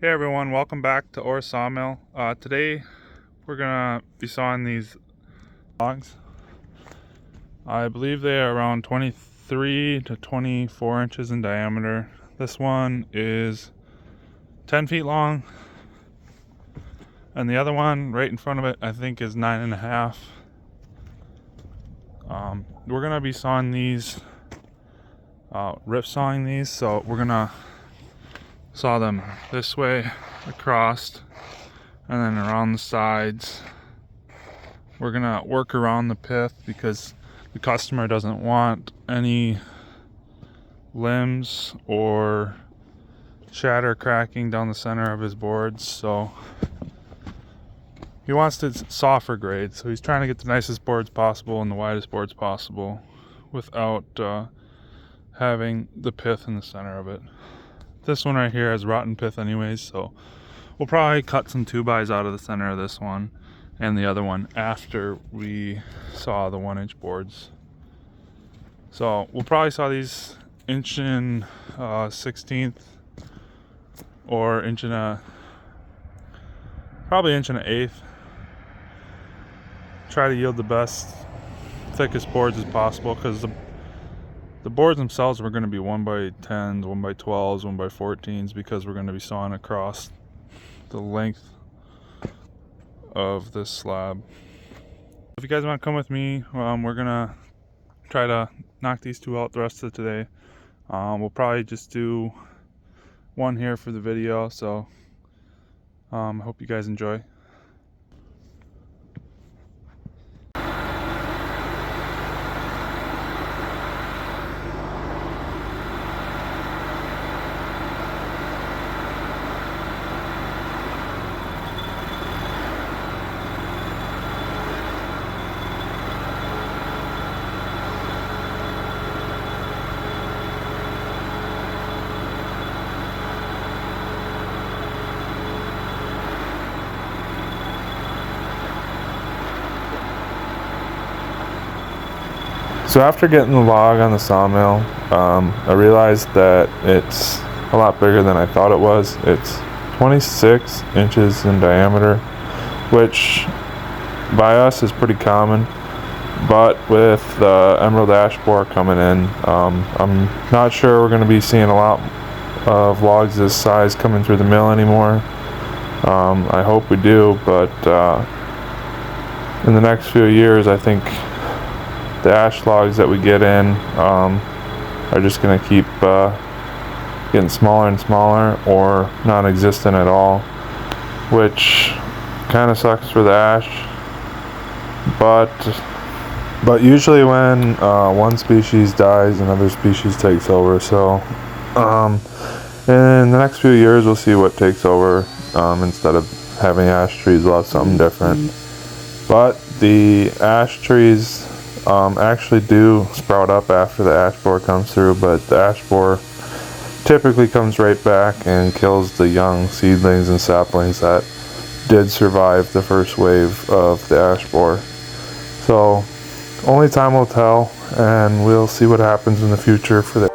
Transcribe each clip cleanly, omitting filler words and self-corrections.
Hey everyone, welcome back to Orr Sawmill. Today we're gonna be sawing these logs. I believe they are around 23 to 24 inches in diameter. This one is 10 feet long, and the other one right in front of it I think is 9.5. We're gonna be sawing these, rip sawing these, so we're gonna saw them this way across and then around the sides. We're gonna work around the pith because the customer doesn't want any limbs or shatter cracking down the center of his boards, so he wants to softer grade, so he's trying to get the nicest boards possible and the widest boards possible without having the pith in the center of it. This one right here has rotten pith anyways, so we'll probably cut some 2x out of the center of this one and the other one after we saw the 1-inch boards. So we'll probably saw these inch and 16th or inch and a, probably inch and an eighth. Try to yield the best, thickest boards as possible, because the boards themselves were going to be 1x10s, 1x12s, 1x14s, because we're going to be sawing across the length of this slab. If you guys want to come with me, we're gonna try to knock these two out the rest of today. We'll probably just do one here for the video, so I hope you guys enjoy. So after getting the log on the sawmill, I realized that it's a lot bigger than I thought it was. It's 26 inches in diameter, which by us is pretty common, but with the emerald ash borer coming in, I'm not sure we're going to be seeing a lot of logs this size coming through the mill anymore. I hope we do, but in the next few years I think the ash logs that we get in are just going to keep getting smaller and smaller or non-existent at all, which kind of sucks for the ash. But usually when one species dies, another species takes over. So in the next few years we'll see what takes over. Instead of having ash trees, we'll have something different. But the ash trees actually do sprout up after the ash borer comes through, but the ash borer typically comes right back and kills the young seedlings and saplings that did survive the first wave of the ash borer. So only time will tell, and we'll see what happens in the future for that.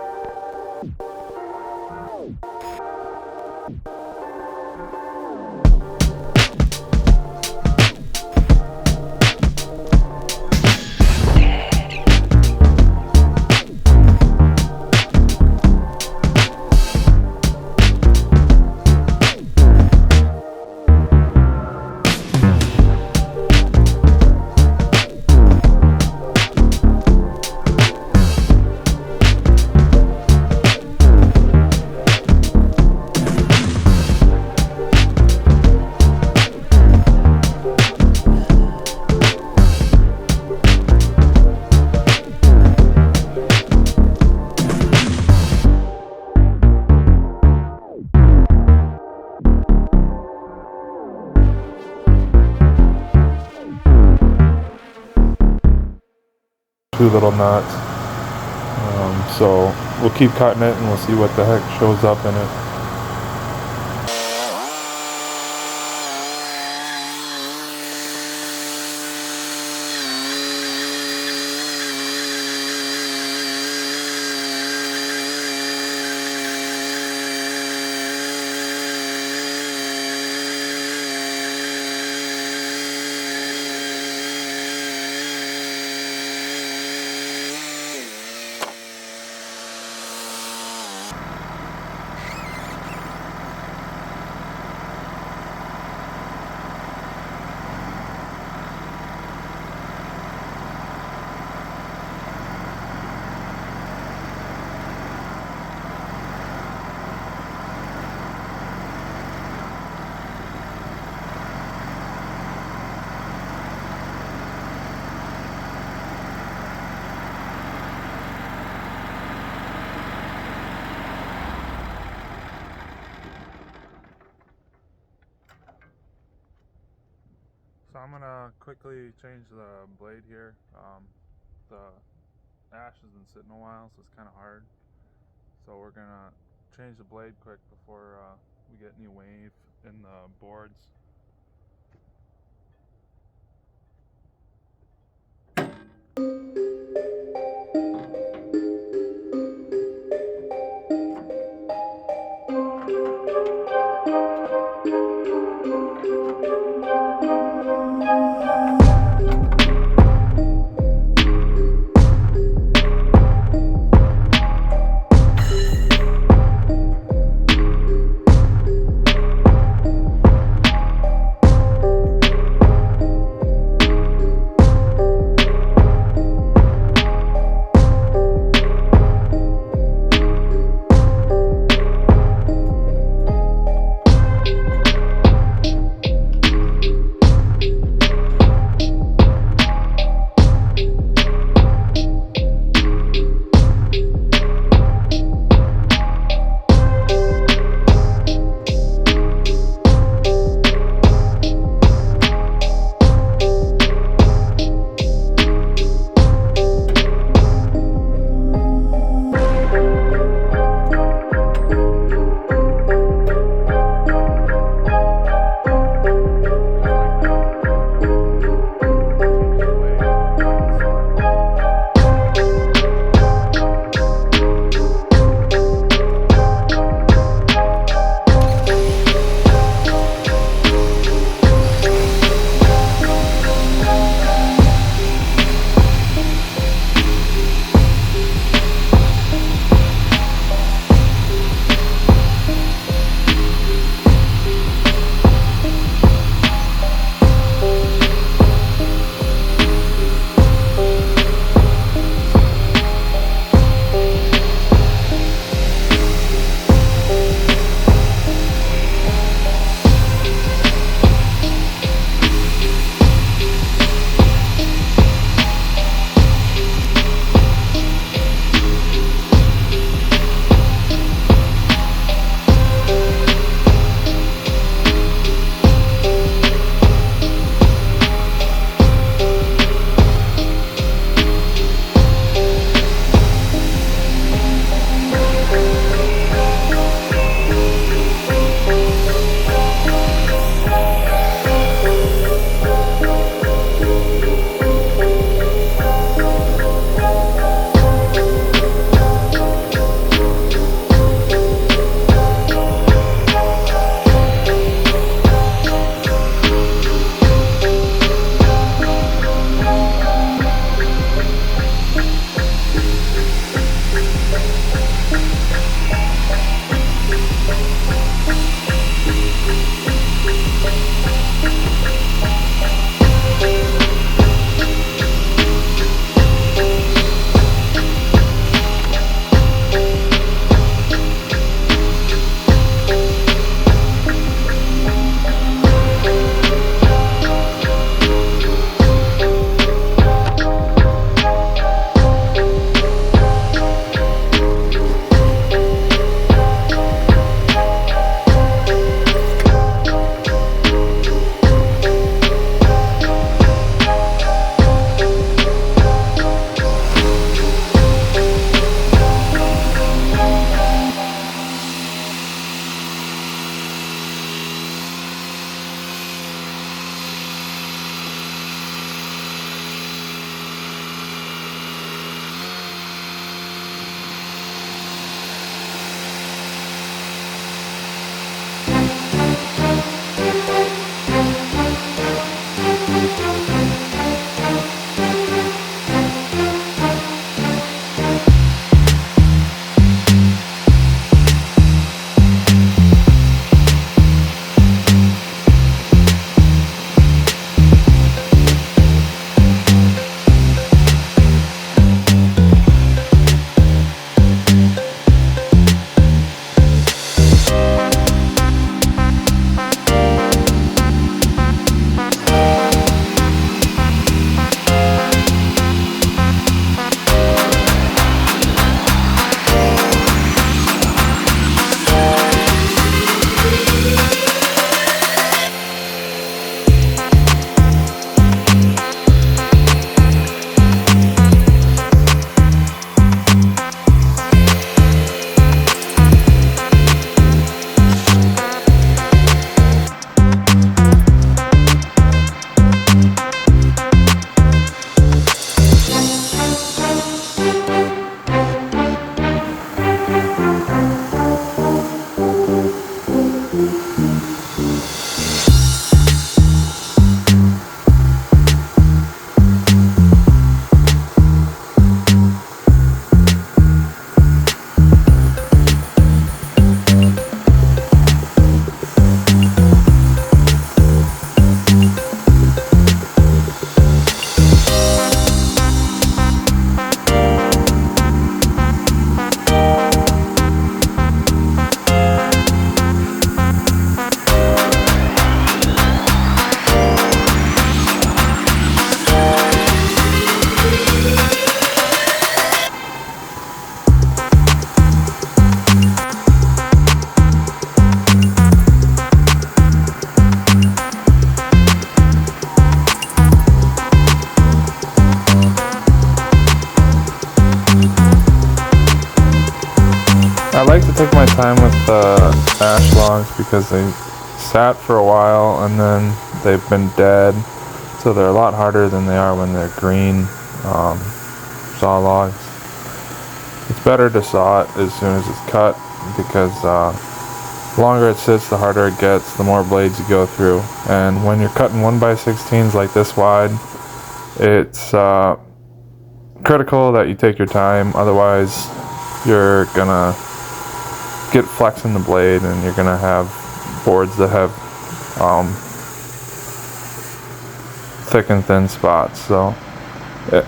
Two little knots, so we'll keep cutting it and we'll see what the heck shows up in it. So I'm gonna quickly change the blade here. The ash has been sitting a while, so it's kind of hard. So we're gonna change the blade quick before we get any wave in the boards. take my time with the ash logs because they sat for a while and then they've been dead, so they're a lot harder than they are when they're green saw logs. It's better to saw it as soon as it's cut because the longer it sits, the harder it gets, the more blades you go through. And when you're cutting 1x16s like this wide, it's critical that you take your time, otherwise you're gonna get flex in the blade and you're gonna have boards that have thick and thin spots. So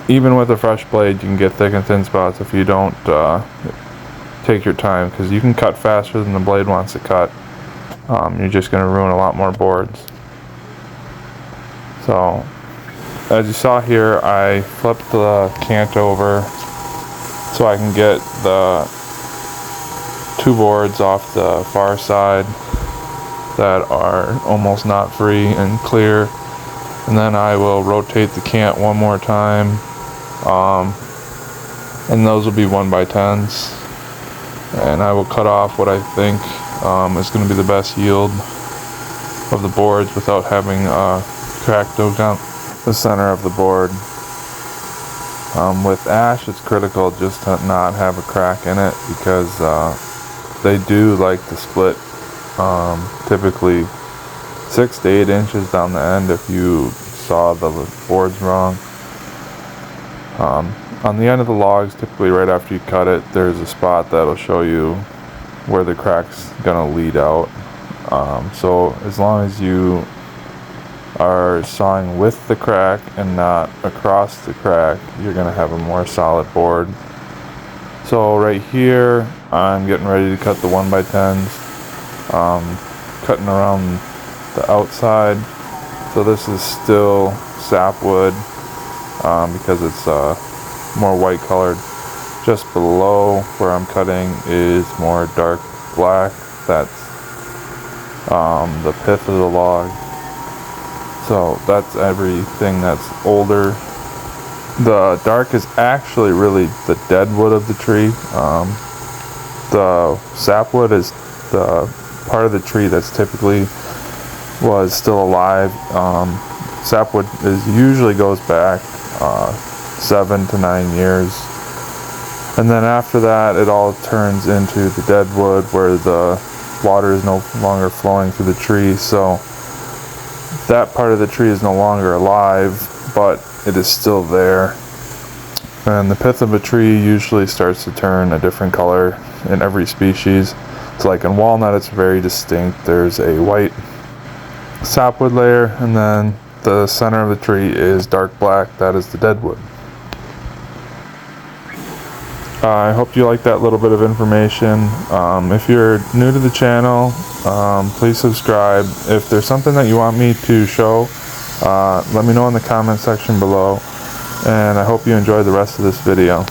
even with a fresh blade, you can get thick and thin spots if you don't take your time, because you can cut faster than the blade wants to cut. You're just going to ruin a lot more boards. So as you saw here, I flipped the cant over so I can get the two boards off the far side that are almost knot free and clear, and then I will rotate the cant one more time, and those will be 1x10s, and I will cut off what I think is going to be the best yield of the boards without having crack go down the center of the board. With ash, it's critical just to not have a crack in it because they do like to split typically 6 to 8 inches down the end if you saw the boards wrong. On the end of the logs, typically right after you cut it, there's a spot that'll show you where the crack's gonna lead out. So as long as you are sawing with the crack and not across the crack, you're gonna have a more solid board. So right here, I'm getting ready to cut the 1x10s, cutting around the outside. So this is still sapwood because it's more white colored. Just below where I'm cutting is more dark black. That's the pith of the log. So that's everything that's older. The dark is actually really the dead wood of the tree. The sapwood is the part of the tree that's typically was still alive. Sapwood usually goes back 7 to 9 years, and then after that it all turns into the dead wood where the water is no longer flowing through the tree, so that part of the tree is no longer alive, but it is still there. And the pith of a tree usually starts to turn a different color in every species. It's like in walnut, it's very distinct. There's a white sapwood layer, and then the center of the tree is dark black. That is the dead wood. I hope you like that little bit of information. If you're new to the channel, please subscribe. If there's something that you want me to show, let me know in the comment section below, and I hope you enjoy the rest of this video.